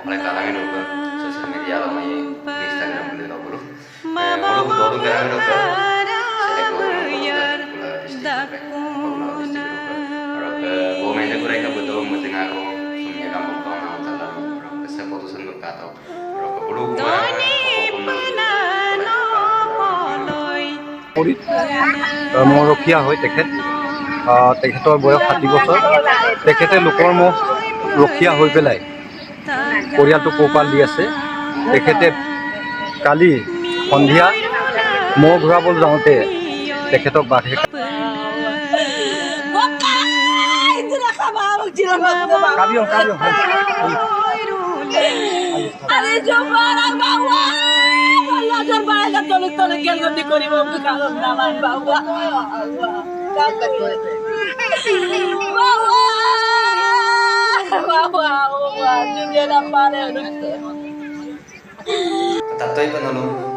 mulai kalangin dulu sosial media lo main Instagram beli lo bulu bulu butuh kerang dulu saya ke pula district orang ke gue main jago mereka butuh mesti ngaku punya kampung kau mau tanah orang ke seputusan berkata orang ke bulu মোৰ ৰখীয়া হয় তেখেতৰ বয়স 60 বছৰ তেখেতে লোকৰ মুখ ৰখীয়া হৈ পেলাই পৰিয়ালটো পোহপাল দি আছে তেখেতে কালি সন্ধিয়া মহ ঘূৰাবলৈ যাওঁতে তেখেতক বাঘে Tatoy pa nalo